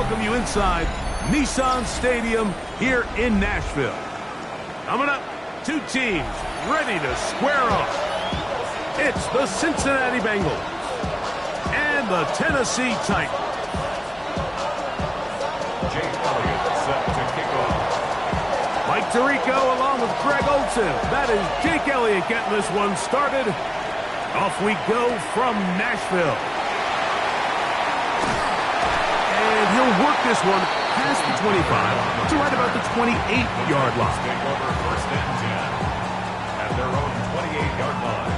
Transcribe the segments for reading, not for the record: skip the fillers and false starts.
welcome you inside Nissan Stadium here in Nashville. Coming up, two teams ready to square off. It's the Cincinnati Bengals and the Tennessee Titans. Set to kick off. Mike Tirico along with Greg Olsen. That is Jake Elliott getting this one started. Off we go from Nashville. And he'll work this one past the 25 to right about the 28-yard line. Take over first and 10 at their own 28-yard line.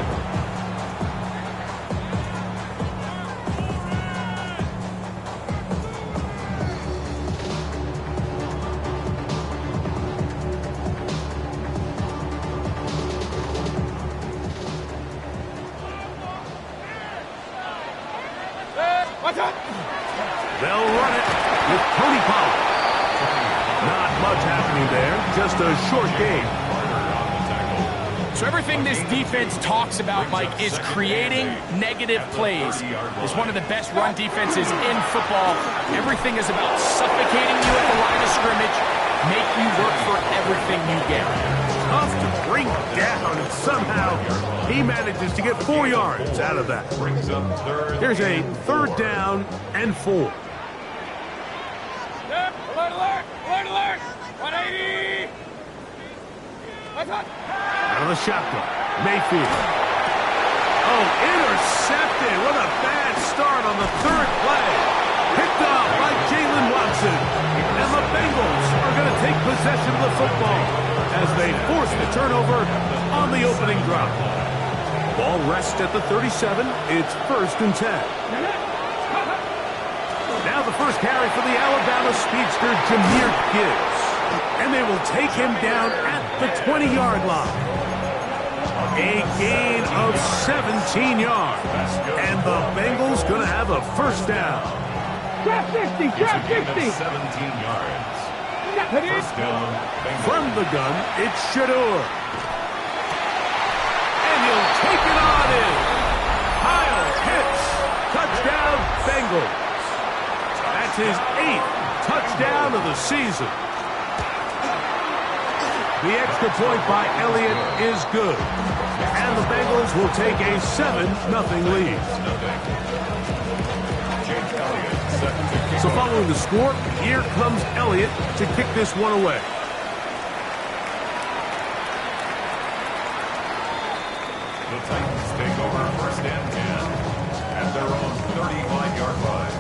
They'll run it with Tony Pollard. Not much happening there, just a short game. So everything this defense talks about, Mike, is creating negative plays. It's one of the best run defenses in football. Everything is about suffocating you at the line of scrimmage, make you work for everything you get. Tough to bring down, and somehow he manages to get 4 yards out of that. Here's a 3rd down and 4. Alert, alert! Alert, alert! 180! Out of the shotgun, Mayfield. Oh, intercepted. What a bad start on the 3rd play. Picked off by Jalen Watson. And the Bengals are going to take possession of the football as they force the turnover on the opening drive. Ball rests at the 37. It's 1st and 10. Now the first carry for the Alabama speedster, Jahmyr Gibbs. And they will take him down at the 20-yard line. A gain of 17 yards. And the Bengals going to have a 1st down. Drop 60! Drop 60! 17 yards. First down. From the gun, it's Shador. And he'll take it on in. Kyle hits. Touchdown, Bengals. That's his 8th touchdown of the season. The extra point by Elliott is good. And the Bengals will take a 7-0 lead. So following the score, here comes Elliott to kick this one away. The Titans take over 1st and 10 at their own 35-yard line.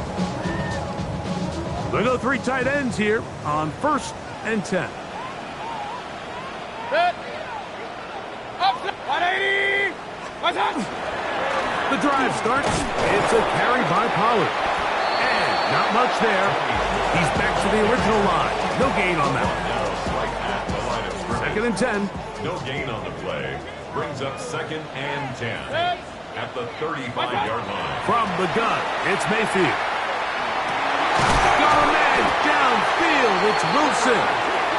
They go 3 tight ends here on 1st and 10. Up 180! The drive starts. It's a carry by Pollard. And not much there. He's back to the original line. No gain on that. Right at the line of scrimmage. 2nd and 10. No gain on the play. Brings up 2nd and 10 at the 35-yard line. From the gun, it's Mayfield. Got a man downfield. It's Wilson.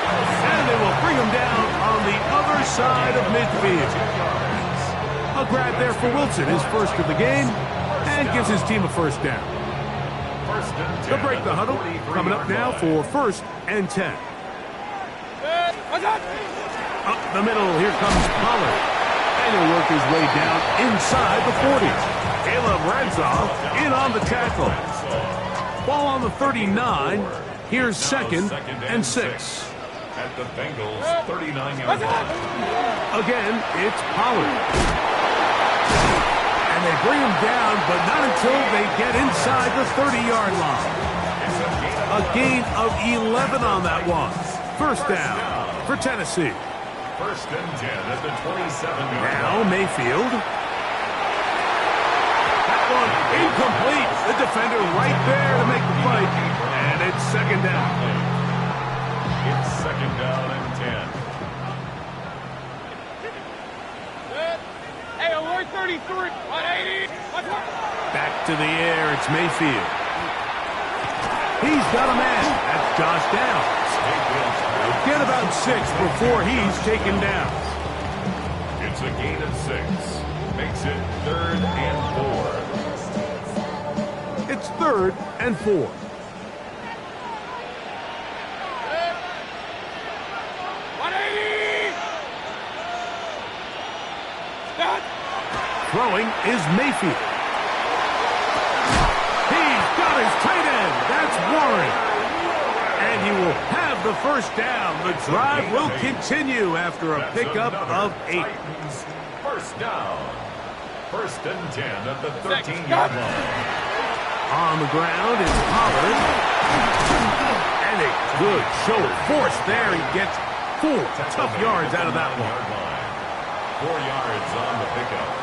And they will bring him down on the other side of midfield. A grab there for Wilson, his 1st of the game, and gives his team a 1st down. They'll break the huddle. Coming up now for 1st and 10. Up the middle, here comes Pollard. And he'll work his way down inside the 40. Caleb Ranzoff in on the tackle. Ball on the 39. Here's 2nd and 6. At the Bengals 39-yard line. Again, it's Pollard. And they bring him down, but not until they get inside the 30-yard line. A gain of 11 on that one. 1st down for Tennessee. 1st and 10 at the 27-yard line. Now Mayfield. That one incomplete. The defender right there to make the fight. And it's 2nd down. It's 2nd down and 10. Hey, alert 33! 180! Back to the air, it's Mayfield. He's got a man. That's Josh Downs. He'll get about 6 before he's taken down. It's a gain of 6. Makes it 3rd and 4. It's 3rd and 4. Throwing is Mayfield. He's got his tight end. That's Warren. And he will have the first down. The drive will continue after a pickup of 8. First down. 1st and 10 at the 13-yard line. On the ground is Pollard. And a good show of force there. He gets 4 tough yards out of that one. 4 yards on the pickup.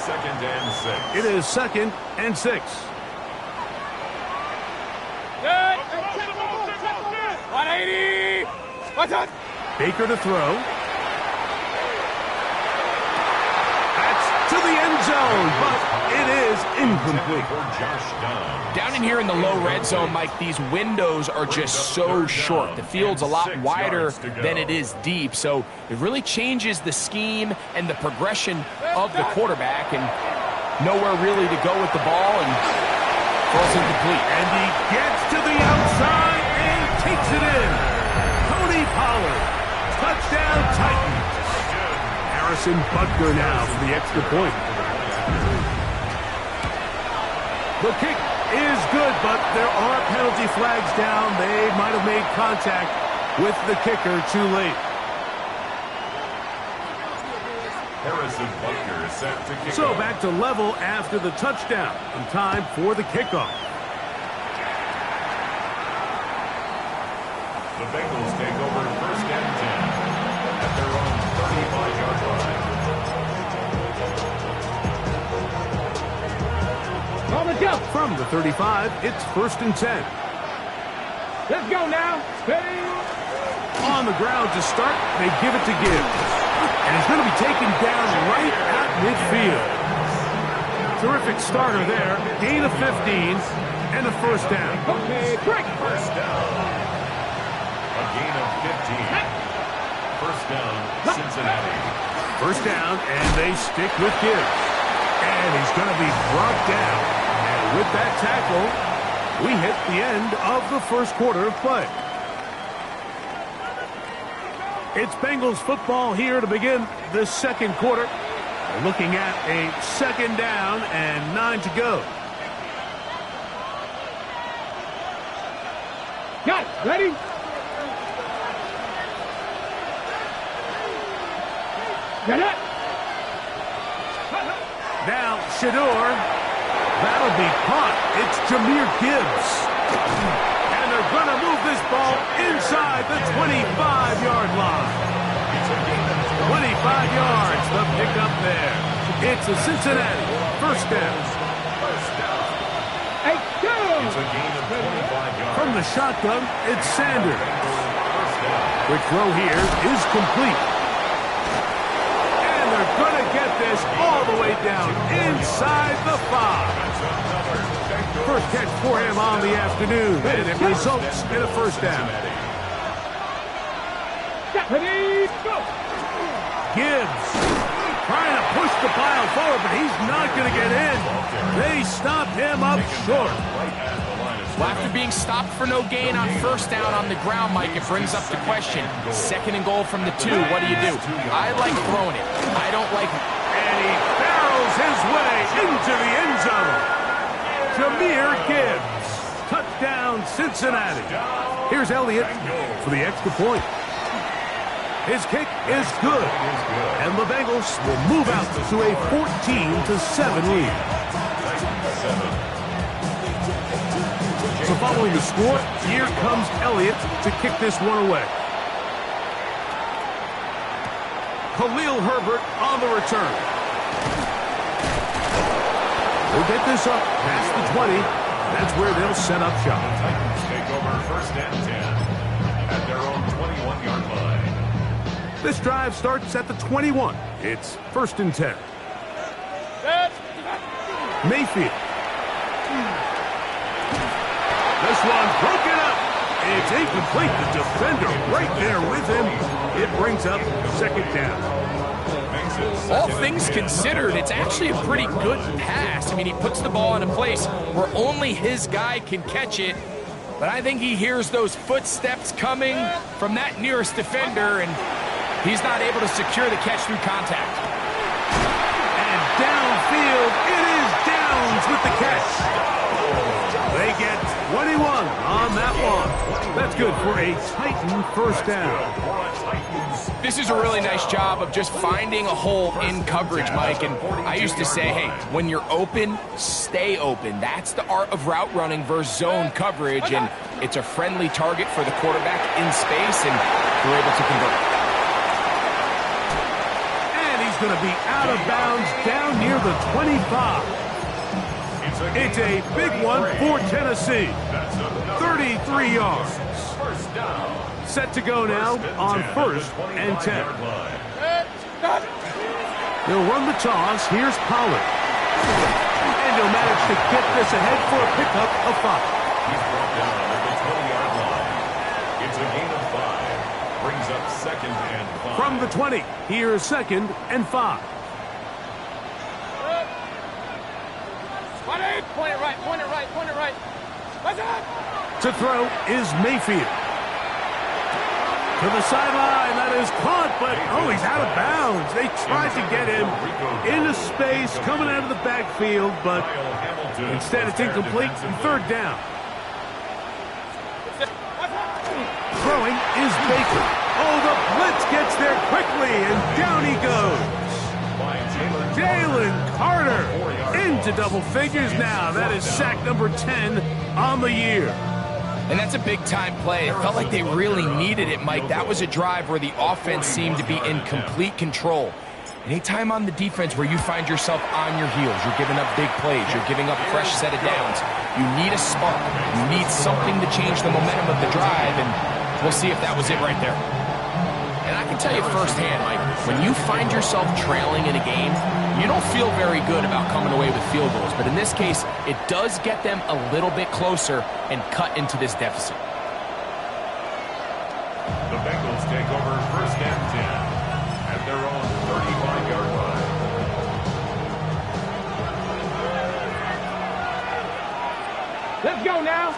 2nd and 6. It is 2nd and 6. Good. 180. What's up? Baker to throw. That's to the end zone, but it is incomplete. Down in here in the low red zone, Mike, these windows are just so short. The field's a lot wider than it is deep, so it really changes the scheme and the progression of the quarterback, and nowhere really to go with the ball, and falls incomplete. And he gets to the outside and takes it in. Tony Pollard, touchdown Titans. Harrison Butker now for the extra point. The kick is good, but there are penalty flags down. They might have made contact with the kicker too late. Harrison Butker is set to kick So off. back to level after the touchdown. In time for the kickoff. The Bengals take over 1st and 10 at their own 35-yard line. On the jump. From the 35, it's 1st and 10. Let's go now. Ready? On the ground to start, they give it to Gibbs. And he's going to be taken down right at midfield. Terrific starter there. Gain of 15 and a first down. Okay, break. First down. A gain of 15. First down, Cincinnati. First down, and they stick with Gibbs. And he's going to be brought down. And with that tackle, we hit the end of the first quarter of play. It's Bengals football here to begin the second quarter. We're looking at a 2nd down and 9 to go. Got it. Ready? Get it. Now, Shador. That'll be caught. It's Jahmyr Gibbs. And they're going to move this ball inside the 25-yard line. 25 yards, the pickup there. It's a Cincinnati first down. Hey, go. It's a gain of 25 yards. From the shotgun, it's Sanders. First down. Quick throw here is complete. And they're going to get this all the way down inside the 5. First catch for him on the afternoon, and it results in a first down. Ready? Go. Gibbs trying to push the pile forward, but he's not going to get in. They stop him up short. Well, after being stopped for no gain on first down on the ground, Mike, it brings up the question. 2nd and goal from the 2. What do you do? I like throwing it. I don't like... And he barrels his way into the end zone. Jahmyr Gibbs. Touchdown, Cincinnati. Here's Elliott for the extra point. His kick is good. And the Bengals will move out to a 14-7 lead. So following the score, here comes Elliott to kick this one away. Khalil Herbert on the return. They'll get this up past the 20. That's where they'll set up shop. Titans take over 1st and 10 at their own 21-yard line. This drive starts at the 21. It's 1st and 10. Mayfield. This one broken up. It's incomplete. The defender right there with him. It brings up 2nd down. All things considered, it's actually a pretty good pass. I mean, he puts the ball in a place where only his guy can catch it. But I think he hears those footsteps coming from that nearest defender, and he's not able to secure the catch through contact. And field. It is Downs with the catch. They get 21 on that one. That's good for a Titan first down. This is a really nice job of just finding a hole in coverage, Mike. And I used to say, hey, when you're open, stay open. That's the art of route running versus zone coverage. And it's a friendly target for the quarterback in space, and we're able to convert. And he's going to be out of bounds down near the 25. It's a big one for Tennessee. 33 yards. Set to go now on 1st and 10. They'll run the toss. Here's Pollard. And he'll manage to get this ahead for a pickup of 5. He's brought down at the 20-yard line. It's a gain of 5. Brings up 2nd and 5. From the 20, here's 2nd and 5. Point it right, point it right, point it right. To throw is Mayfield. To the sideline, that is caught, but he's out of bounds. They tried to get him into space, coming out of the backfield, but instead it's incomplete and 3rd down. Throwing is Baker. Oh, the blitz gets there quickly, and down he goes. Jalen Carter into double figures now. That is sack number 10 on the year. And that's a big-time play. It felt like they really needed it, Mike. That was a drive where the offense seemed to be in complete control. Anytime on the defense where you find yourself on your heels, you're giving up big plays, you're giving up fresh set of downs, you need a spark. You need something to change the momentum of the drive, and we'll see if that was it right there. And I can tell you firsthand, Mike, when you find yourself trailing in a game, you don't feel very good about coming away with field goals. But in this case, it does get them a little bit closer and cut into this deficit. The Bengals take over 1st and 10 at their own 35-yard line. Let's go now.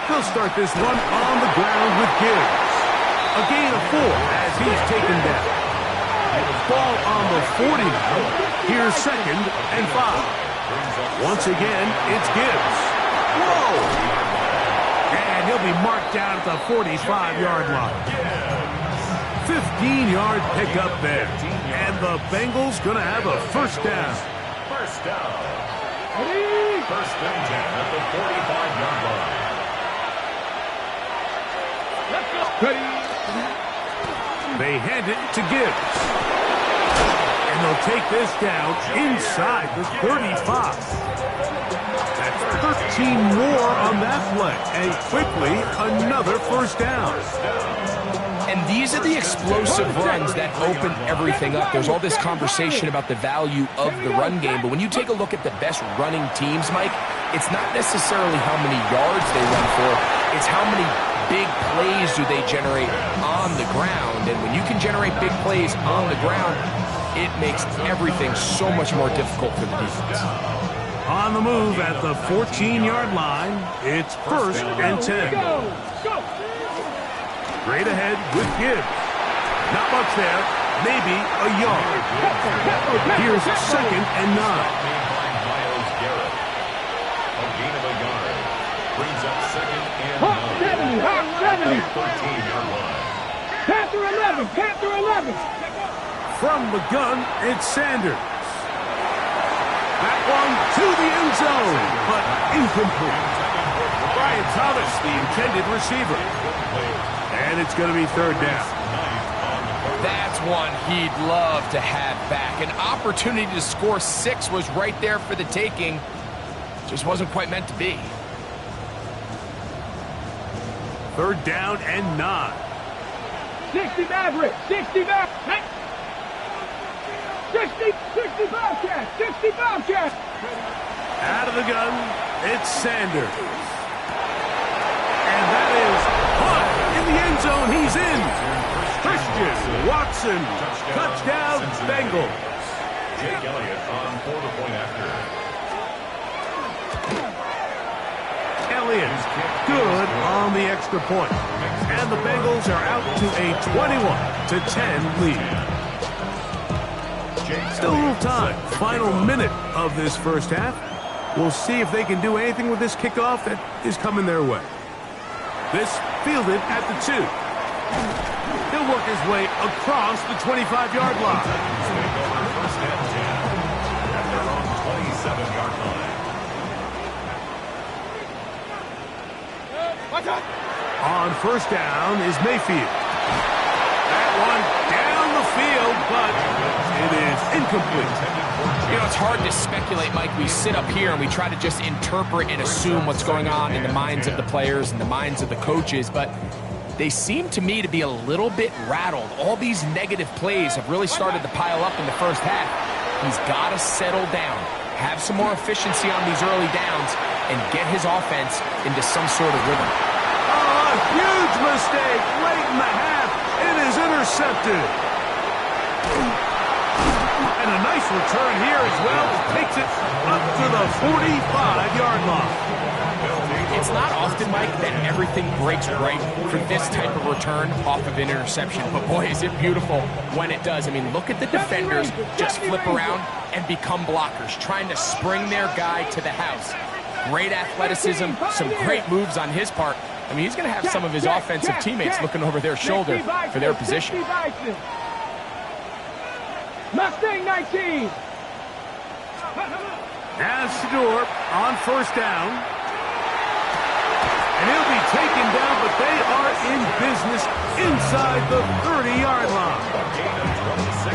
He'll start this one on the ground with Gibbs. A gain of 4 as he's taken down. Ball on the 40 now. Here's 2nd and 5. Once again, it's Gibbs. Whoa! And he'll be marked down at the 45-yard line. 15-yard pickup there. And the Bengals going to have a 1st down. First down. 1st and 10 at the 45-yard line. Let's go. Ready. They hand it to Gibbs. And they'll take this down inside the 35. That's 13 more on that play. And quickly, another 1st down. And these are the explosive runs that open everything up. There's all this conversation about the value of the run game, but when you take a look at the best running teams, Mike, it's not necessarily how many yards they run for, it's how many big plays do they generate on the ground. And when you can generate big plays on the ground, it makes everything so much more difficult for the defense. On the move at the 14-yard line, it's 1st and 10. Go. Straight ahead with Gibbs. Not much there, maybe a yard. Here's 2nd and 9. A gain of a yard. Brings up 2nd and 9. 13-yard line. Panther 11, Panther 11. From the gun, it's Sanders. That one to the end zone, but incomplete. Brian Thomas, the intended receiver. And it's going to be 3rd down. That's one he'd love to have back. An opportunity to score 6 was right there for the taking. Just wasn't quite meant to be. 3rd down and 9. 60 Maverick, 60 Maverick. 60 Bobcat, 60 Bobcat. Out of the gun, it's Sanders. And that is caught in the end zone. He's in. Christian Watson, touchdown, Bengals. Jake Elliott on for the point after. Elliott, good on the extra point. And the Bengals are out to a 21-10 lead. Still a little time. Final minute of this first half. We'll see if they can do anything with this kickoff that is coming their way. This fielded at the 2. He'll work his way across the 25-yard line. First and 10 at their own 27-yard line. On first down is Mayfield. That one down the field, but it is incomplete. You know, it's hard to speculate, Mike. We sit up here and we try to just interpret and assume what's going on in the minds of the players and the minds of the coaches, but they seem to me to be a little bit rattled. All these negative plays have really started to pile up in the first half. He's got to settle down, have some more efficiency on these early downs, and get his offense into some sort of rhythm. Oh, a huge mistake late in the half. It is intercepted. And a nice return here as well. Takes it up to the 45-yard line. It's not often, Mike, that everything breaks right for this type of return off of an interception. But, boy, is it beautiful when it does. I mean, look at the defenders just flip around and become blockers, trying to spring their guy to the house. Great athleticism, some great moves on his part. I mean, he's going to have some of his offensive teammates looking over their shoulder for their position. Mustang 19. Now Shador on first down. And he'll be taken down, but they are in business inside the 30-yard line.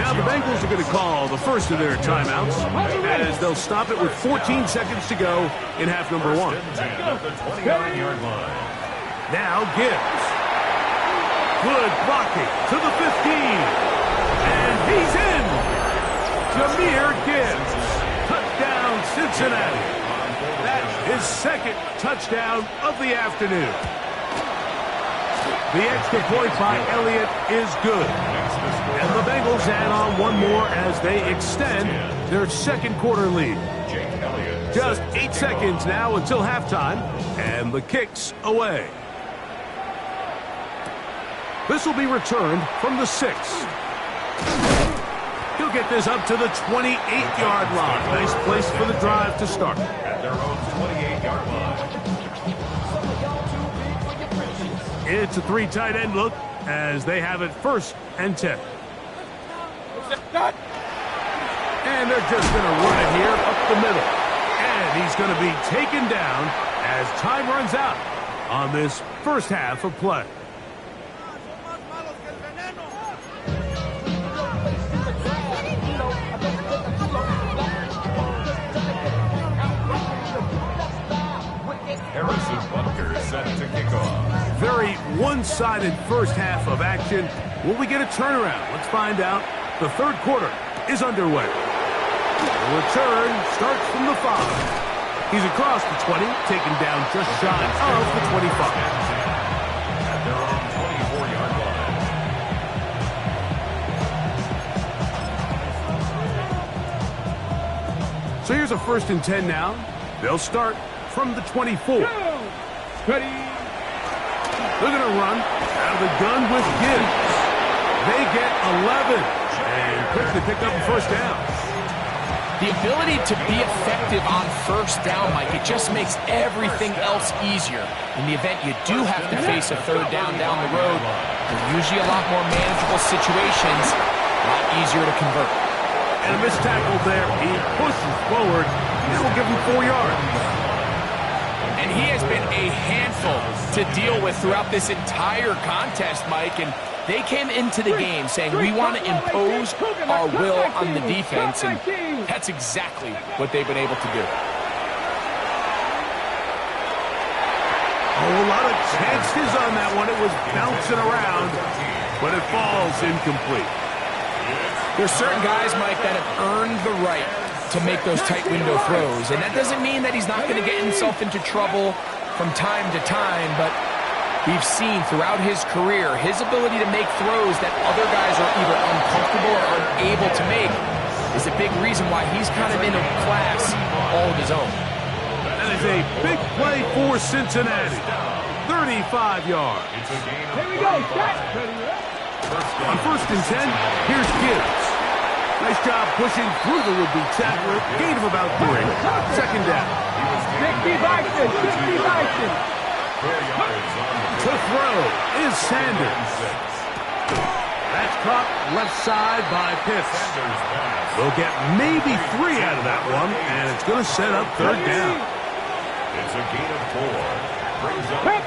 Now the Bengals are going to call the first of their timeouts as they'll stop it with 14 seconds to go in half number 1. Now Gibbs. Good blocking to the 15. And he's in. Jahmyr Gibbs. Touchdown, Cincinnati. That's his second touchdown of the afternoon. The extra point by Elliott is good. And the Bengals add on one more as they extend their second quarter lead. Just 8 seconds now until halftime, and the kick's away. This will be returned from the 6. He'll get this up to the 28-yard line. Nice place for the drive to start. At their own 28-yard line. It's a 3 tight end look as they have it 1st and 10. And they're just going to run it here up the middle. And he's going to be taken down as time runs out on this first half of play. Harrison Butker is set to kick off. Very one-sided first half of action. Will we get a turnaround? Let's find out. The third quarter is underway. The return starts from the 5. He's across the 20, taken down just shy of the 25. At their own 24-yard line. So here's a 1st and 10 now. They'll start from the 24. Ready. They're going to run out of the gun with Gibbs. They get 11 and quickly pick up the first down. The ability to be effective on first down, Mike, it just makes everything else easier. In the event you do have to face a third down the road, they're usually a lot more manageable situations, a lot easier to convert. And a missed tackle there. He pushes forward. This will give him 4 yards. And he has been a handful to deal with throughout this entire contest, Mike. And they came into the game saying, we want to impose our will on the defense. And that's exactly what they've been able to do. Oh, a lot of chances on that one. It was bouncing around, but it falls incomplete. There's certain guys, Mike, that have earned the right to make those tight window throws. And that doesn't mean that he's not going to get himself into trouble from time to time, but we've seen throughout his career his ability to make throws that other guys are either uncomfortable or unable to make is a big reason why he's kind of in a class all of his own. That is a big play for Cincinnati. 35 yards. Here we go. On 1st and 10, here's Gibbs. Nice job pushing through the would-be tackler. Gain of about 3. Second down. 60 Vikings, 60 Vikings. To throw is Sanders. That's caught left side by Pitts. They'll get maybe 3 out of that one, and it's going to set up third down. It's a gain of 4. Brings up They're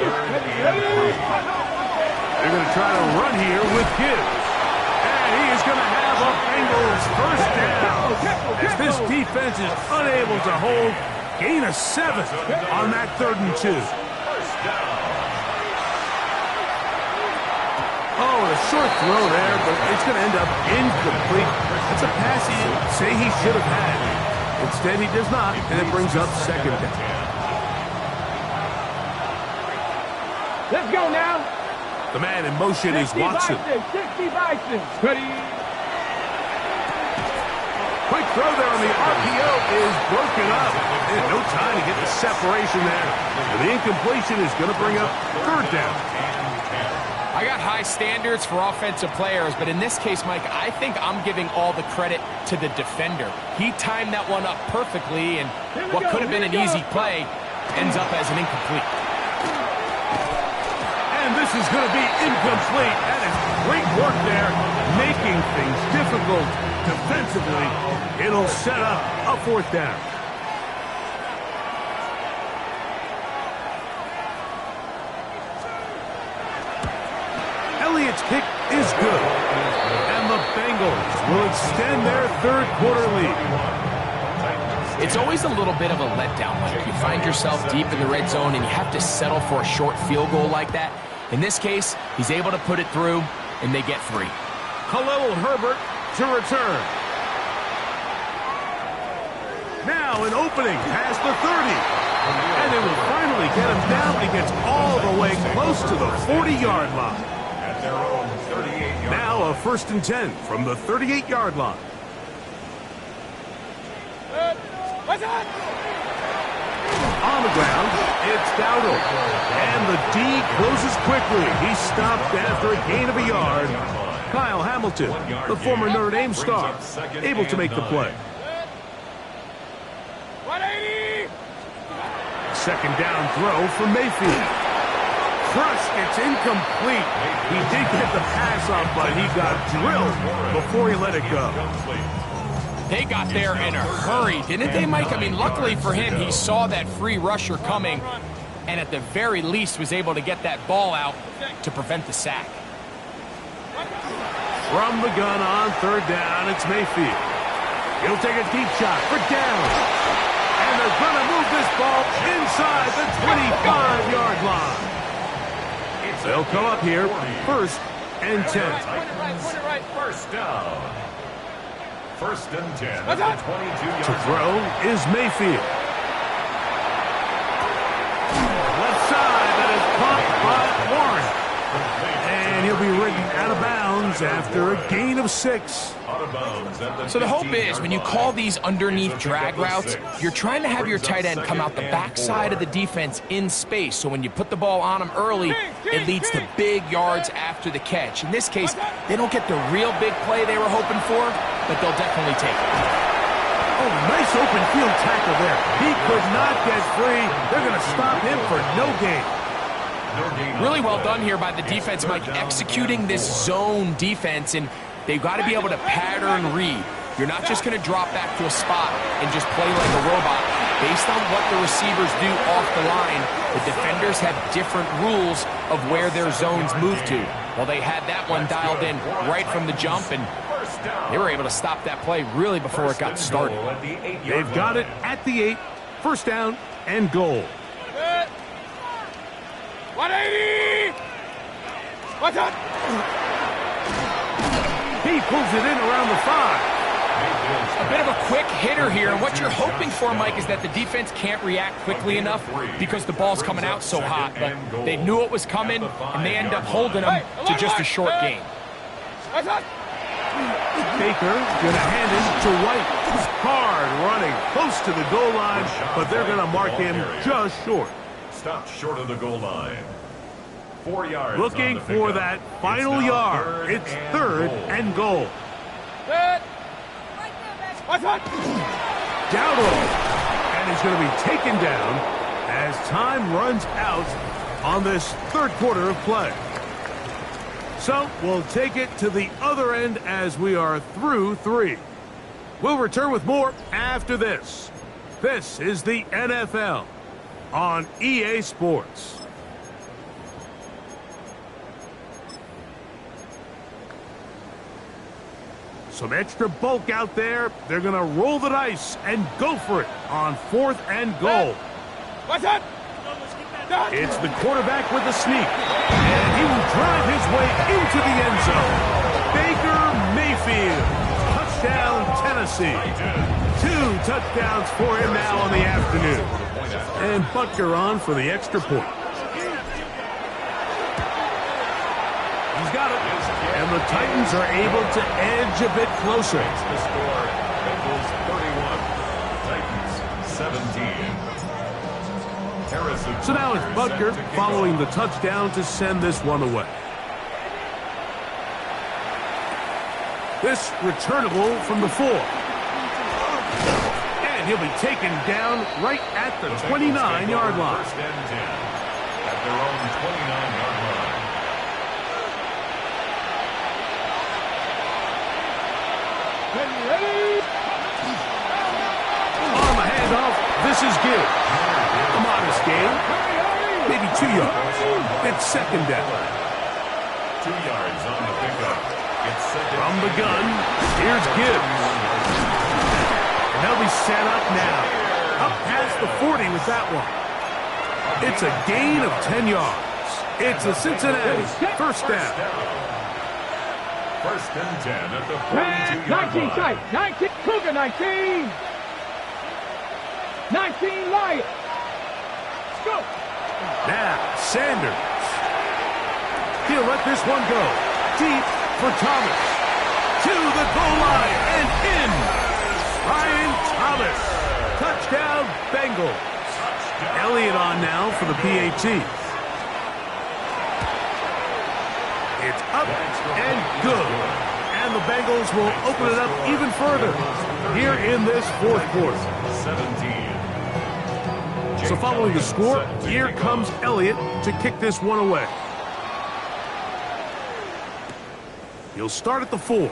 going to try to run here with Gibbs. And he is going to have a Bengals first down. As this defense is unable to hold, gain of 7 on that 3rd and 2. Oh, a short throw there, but it's going to end up incomplete. It's a pass he didn't say he should have had. Instead, he does not, and it brings up second down. Let's go now. The man in motion is Watson. 60 Vikings. Ready. Quick throw there on the RPO is broken up. And no time to get the separation there. And the incompletion is going to bring up third down. I got high standards for offensive players, but in this case, Mike, I think I'm giving all the credit to the defender. He timed that one up perfectly, and what could have been an easy play ends up as an incomplete. And this is going to be incomplete. That is great work there, making things difficult defensively. It'll set up a fourth down. Elliott's kick is good. And the Bengals will extend their third quarter lead. It's always a little bit of a letdown, Mike. You find yourself deep in the red zone and you have to settle for a short field goal like that. In this case, he's able to put it through, and they get 3. Khalil Herbert to return. Now an opening past the 30. And they will finally get him down. He gets all the way close to the 40-yard line. At their own 38-yard Now a 1st and 10 from the 38-yard line. On the ground, it's Dowdle. And the D closes quickly. He's stopped after a gain of a yard. Kyle Hamilton, the former Notre Dame star, able to make the play. 180. Second down throw for Mayfield. Crushed, it's incomplete. He did get the pass off, but he got drilled before he let it go. They got there in a hurry, didn't they, Mike? I mean, luckily for him, he saw that free rusher coming, and at the very least was able to get that ball out to prevent the sack. From the gun on third down, it's Mayfield. He'll take a deep shot for down. And they're going to move this ball inside the 25-yard line. They'll come up here, 1st and 10. First down. 1st and 10 at the 22-yard To throw is Mayfield. Left side, that is caught by Warren. And he'll be ridden out of bounds after a gain of 6. So the hope is when you call these underneath drag routes, you're trying to have your tight end come out the backside of the defense in space. So when you put the ball on him early, it leads to big yards after the catch. In this case, they don't get the real big play they were hoping for, but they'll definitely take it. Oh, nice open field tackle there. He could not get free. They're going to stop him for no gain. Really well done here by the defense, Mike, executing this zone defense, and they've got to be able to pattern read. You're not just going to drop back to a spot and just play like a robot. Based on what the receivers do off the line, the defenders have different rules of where their zones move to. Well, they had that one dialed in right from the jump, and they were able to stop that play really before it got started. They've got it at the 8. 1st down and goal. 180. What's up? He pulls it in around the 5. A bit of a quick hitter here, and what you're hoping for, Mike, is that the defense can't react quickly enough because the ball's coming out so hot. But they knew it was coming, and they end up holding them to just a short gain. Baker going to hand it to White. Hard running, close to the goal line, but they're going to mark him just short. Stopped short of the goal line. 4 yards. Looking for that final yard. It's 3rd and goal. What's that? Down. And he's going to be taken down as time runs out on this third quarter of play. So we'll take it to the other end as we are through 3. We'll return with more after this. This is the NFL on EA Sports. Some extra bulk out there. They're going to roll the dice and go for it on 4th and goal. What's that? It's the quarterback with the sneak. And he will drive his way into the end zone. Baker Mayfield. Touchdown, Tennessee. 2 touchdowns for him now on the afternoon. And Butker on for the extra point. He's got it. And the Titans are able to edge a bit closer. The score, Bengals 31, Titans 17. So now it's Butker following the touchdown to send this one away. This returnable from the 4. And he'll be taken down right at the 29-yard line. First and 10 at their own 29-yard line. On the handoff, this is good. A modest gain, maybe 2 yards. It's second down. 2 yards on the pickup. It's second. From the gun, here's Gibbs. And they'll be set up now. Up past the 40 with that one. It's a gain of 10 yards. It's a Cincinnati first down. First and 10 at the 42-yard 19 line. tight. 19. Cougar 19. 19 Lion. Let's go. Now, Sanders. He'll let this one go. Deep for Thomas. To the goal line and in. Ryan Thomas. Touchdown, Bengals. Elliott on now for the PAT. It's up and good. And the Bengals will open it up even further here in this fourth quarter. 17. So following the score, here comes Elliott to kick this one away. He'll start at the 4.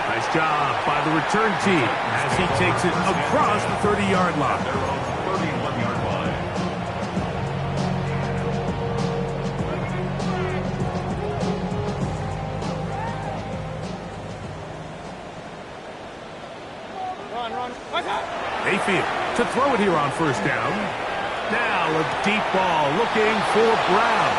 Nice job by the return team as he takes it across the 30-yard line. Their own 31-yard line. Run. What's that? Mayfield to throw it here on first down. Now a deep ball looking for Brown.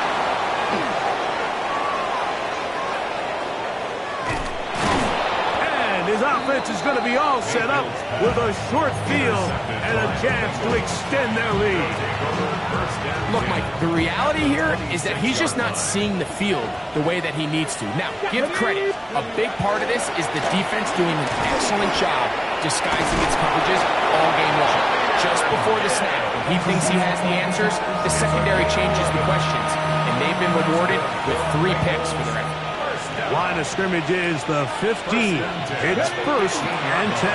And his offense is going to be all set up with a short field and a chance to extend their lead. Look, Mike, the reality here is that he's just not seeing the field the way that he needs to. Now, give credit. A big part of this is the defense doing an excellent job disguising its coverages all game long. Just before the snap, when he thinks he has the answers, the secondary changes the questions, and they've been rewarded with 3 picks for their effort. Line of scrimmage is the 15. It's first and 10.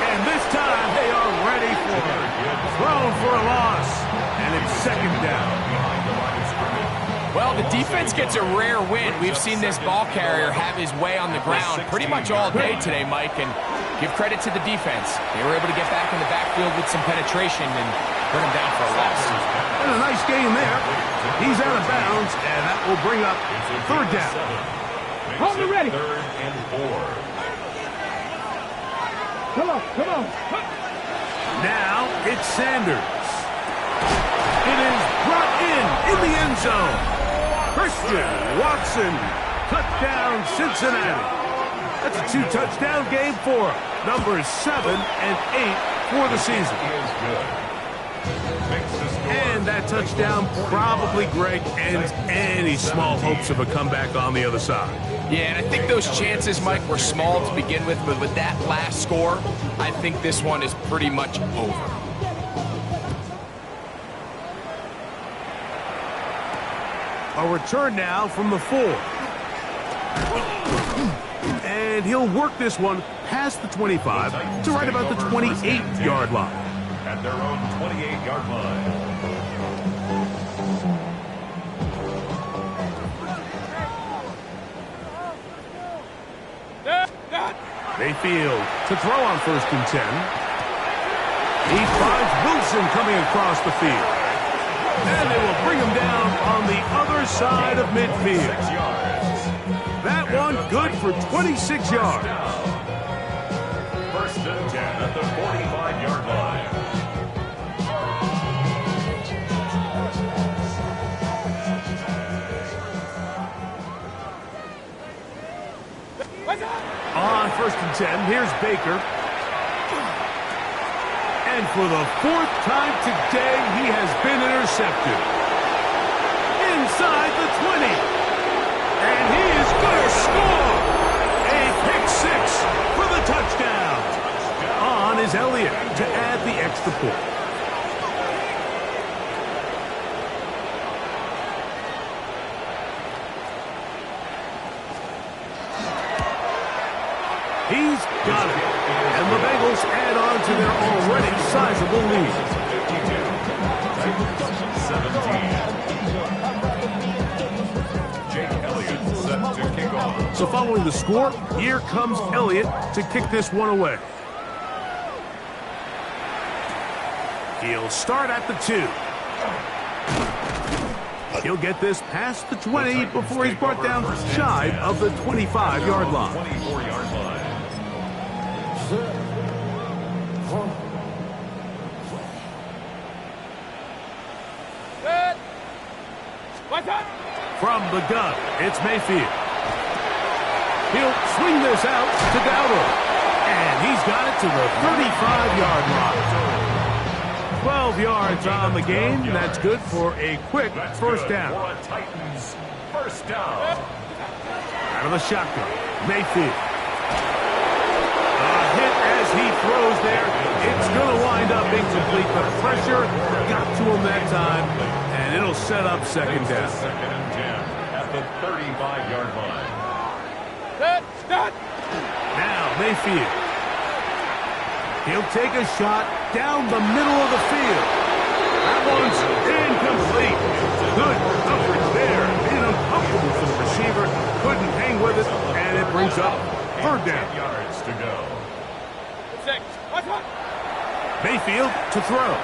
And this time they are ready for it. Thrown for a loss. And it's second down. Well, the defense gets a rare win. We've seen this ball carrier have his way on the ground pretty much all day today, Mike, and give credit to the defense. They were able to get back in the backfield with some penetration and bring him down for a loss. And a nice gain there. He's out of bounds, and that will bring up third down. Hold it ready. Third and 4. Come on. Now it's Sanders. It is brought in the end zone. Christian Watson, touchdown Cincinnati. That's a 2-touchdown game for him. Numbers 7 and 8 for the season. And that touchdown probably, Greg, ends any small hopes of a comeback on the other side. Yeah, and I think those chances, Mike, were small to begin with, but with that last score, I think this one is pretty much over. A return now from the 4. And he'll work this one past the 25 to right about the 28-yard line. At their own 28-yard line. Mayfield to throw on 1st and 10. He finds Wilson coming across the field. And they will bring him down on the other side of midfield. 6 yards. That one good for 26 yards. 1st and 10 at the 45-yard line. On 1st and 10, here's Baker. And for the 4th time today, he has been intercepted. Inside the 20. And he is going to score. A pick 6 for the touchdown. On is Elliott to add the extra point. He's got it. And the Bengals add on to their already sizable lead. 52-17. Jake Elliott set to kick off. So following the score, here comes Elliott to kick this one away. He'll start at the 2. He'll get this past the 20 before he's brought down shy of the 25-yard line. 24-yard line. From the gun, it's Mayfield. He'll swing this out to Dowdle. And he's got it to the 35-yard line. 12 yards on the game. That's good for a quick first down. For a Titans first down. Out of the shotgun, Mayfield. A hit as he throws there. It's going to wind up incomplete. The pressure got to him that time, and it'll set up second down. 2nd and 10 at the 35-yard line. Now Mayfield. He'll take a shot down the middle of the field. That one's incomplete. Good coverage there. Being uncomfortable for the receiver. Couldn't hang with it, and it brings up 3rd down. 10 yards to go. Mayfield to throw.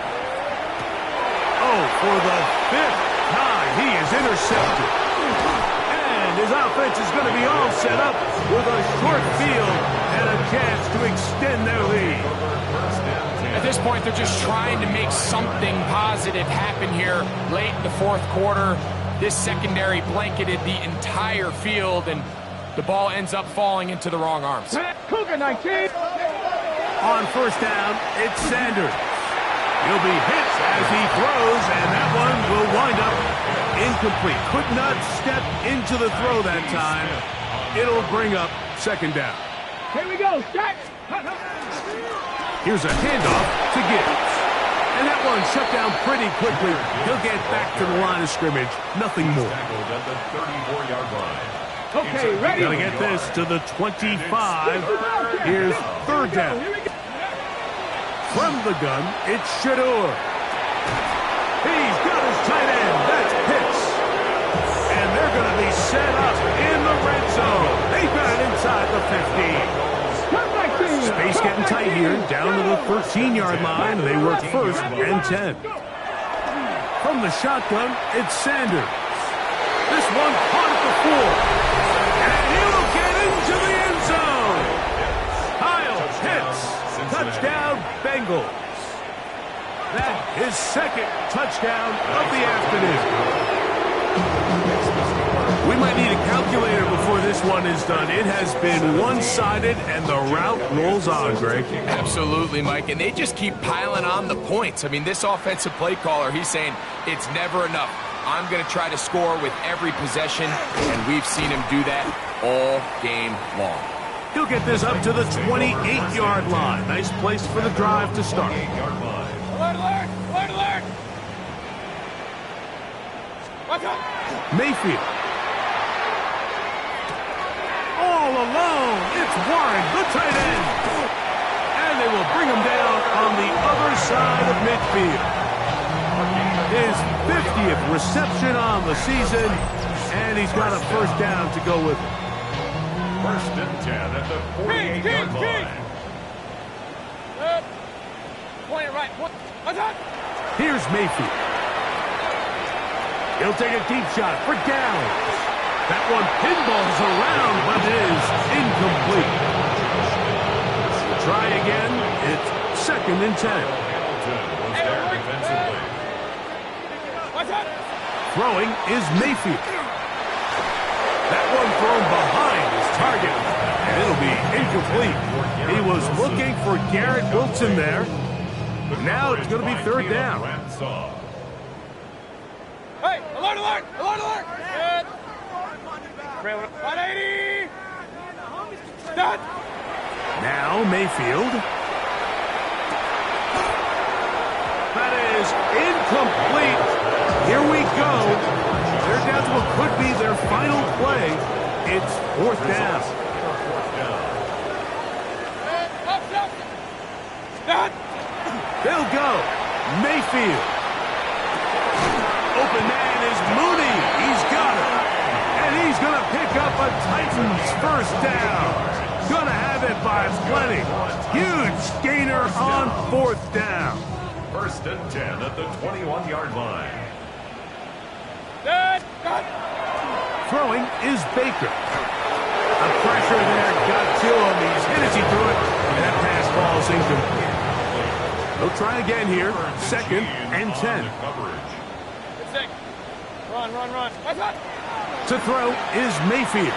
Oh, for the 5th time, he is intercepted. And his offense is going to be all set up with a short field and a chance to extend their lead. At this point, they're just trying to make something positive happen here late in the 4th quarter. This secondary blanketed the entire field, and the ball ends up falling into the wrong arms. Cougar 19. On 1st down, it's Sanders. He'll be hit as he throws, and that one will wind up incomplete. Could not step into the throw that time. It'll bring up 2nd down. Here we go. Start. Here's a handoff to Gibbs. And that one shut down pretty quickly. He'll get back to the line of scrimmage. Nothing more. Tackled at the 34-yard line. Okay, ready? Gonna get this to the 25. Here's 3rd down. From the gun, it's Shador. He's got his tight end. That's Pitts. And they're going to be set up in the red zone. They've got it inside the 15. Space getting tight here. Down to the 13-yard line. They work 1st and 10. From the shotgun, it's Sanders. This one caught at the 4. And he will get into the end zone. Kyle Pitts. Touchdown, Bengals. That is 2nd touchdown of the afternoon. We might need a calculator before this one is done. It has been one-sided, and the route rolls on, Greg. Absolutely, Mike, and they just keep piling on the points. I mean, this offensive play caller, he's saying it's never enough. I'm going to try to score with every possession, and we've seen him do that all game long. He'll get this up to the 28-yard line. Nice place for the drive to start. 28-yard line. Alert! Watch out! Mayfield. alone. It's Warren, the tight end. And they will bring him down on the other side of midfield. His 50th reception on the season, and he's got a first down to go with it. First and 10 at the 48-yard line. Point it right. What's that? Here's Mayfield. He'll take a deep shot for Downs. That one pinballs around, but is incomplete. Try again. It's second and 10. Hamilton was there defensively. What's that? Throwing is Mayfield. That one thrown behind his target, and it'll be incomplete. He was looking for Garrett Wilson there. Now it's going to be third down. Hey, alert, alert, alert, alert. Good. 180. Done. Now Mayfield. That is incomplete. Here we go. They're down to what could be their final play. It's fourth down. Done. They'll go. Mayfield. Open man is Mooney. He's got it. And he's going to pick up a Titans first down. Going to have it by plenty. Huge gainer on fourth down. First and 10 at the 21-yard line. Done. Done. Throwing is Baker. The pressure there got to him. He's hit as he threw it. And that pass ball is incomplete. They'll try again here. Second and 10. Sick. Run, run, run. What's that? To throw is Mayfield.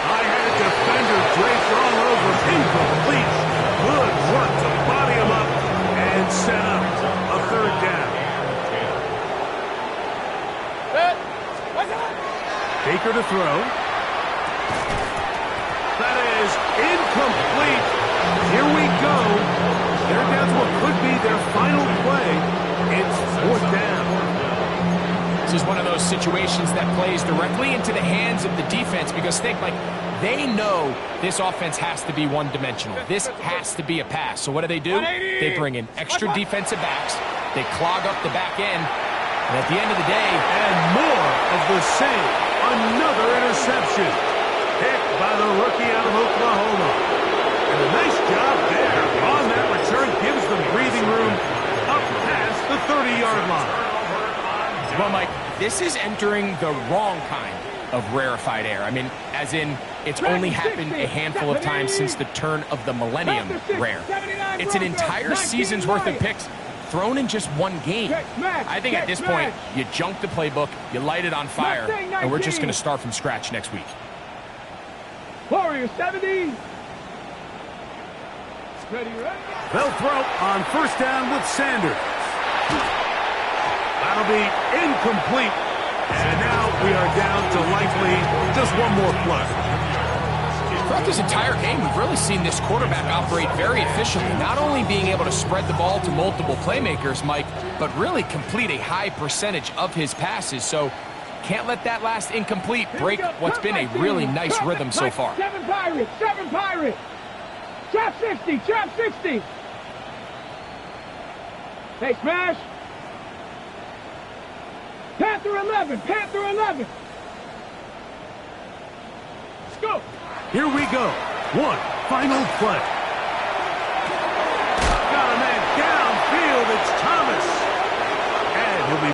I had a defender draped all over. Incomplete. Good work to body him up and set up a third down. What's that? Baker to throw. That is incomplete. Here we go. They're down to what could be their final play. It's fourth down. This is one of those situations that plays directly into the hands of the defense because think, like, they know this offense has to be one-dimensional. This has to be a pass. So what do? They bring in extra defensive backs. They clog up the back end. And at the end of the day... And more of the same. Another interception. Picked by the rookie out of Oklahoma. And a nice job there on that return. Gives them breathing room up past the 30-yard line. Well, Mike, this is entering the wrong kind of rarefied air. I mean, as in, it's only happened a handful of times since the turn of the millennium rare. It's an entire season's worth of picks thrown in just one game. I think at this point, you junk the playbook, you light it on fire, and we're just going to start from scratch next week. Warrior 70. Ready, ready. They'll throw on first down with Sanders. That'll be incomplete. And now we are down to likely just one more play. Throughout this entire game, we've really seen this quarterback operate very efficiently, not only being able to spread the ball to multiple playmakers, Mike, but really complete a high percentage of his passes. So can't let that last incomplete break what's been a really nice rhythm so far. 7 Pirates, 7 Pirates. Trap 60, trap 60. Hey, smash. Panther 11, Panther 11. Let's go. Here we go. One final play. Got a man downfield. It's Thomas.